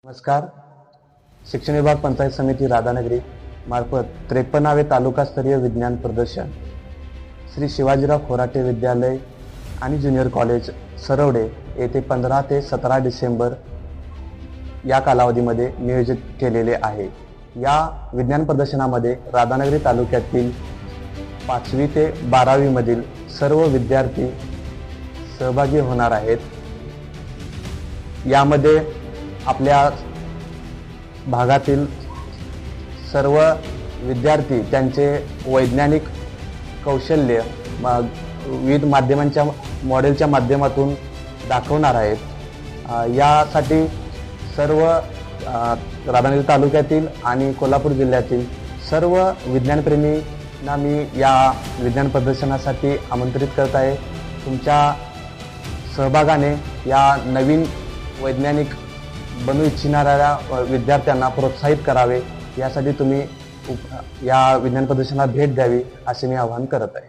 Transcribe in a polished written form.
नमस्कार. शिक्षण विभाग पंचायत समिती राधानगरी मार्फत 53वे तालुकास्तरीय विज्ञान प्रदर्शन श्री शिवाजीराव खोराटे विद्यालय आणि ज्युनियर कॉलेज सरवडे येथे 15 ते 17 डिसेंबर या कालावधीमध्ये नियोजित केलेले आहे. या विज्ञान प्रदर्शनामध्ये राधानगरी तालुक्यातील 5वी ते 12वी मधील सर्व विद्यार्थी सहभागी होणार आहेत. यामध्ये आपल्या भागातील सर्व विद्यार्थी त्यांचे वैज्ञानिक कौशल्य विविध माध्यमांच्या मॉडेलच्या माध्यमातून दाखवणार आहेत. यासाठी सर्व राधानगरी तालुक्यातील आणि कोल्हापूर जिल्ह्यातील सर्व विज्ञानप्रेमींना मी या विज्ञान प्रदर्शनासाठी आमंत्रित करत आहे. तुमच्या सहभागाने या नवीन वैज्ञानिक बनू इच्छिणाऱ्या विद्यार्थ्यांना प्रोत्साहित करावे, यासाठी तुम्ही या विज्ञान प्रदर्शनाला भेट द्यावी असे मी आवाहन करत आहे.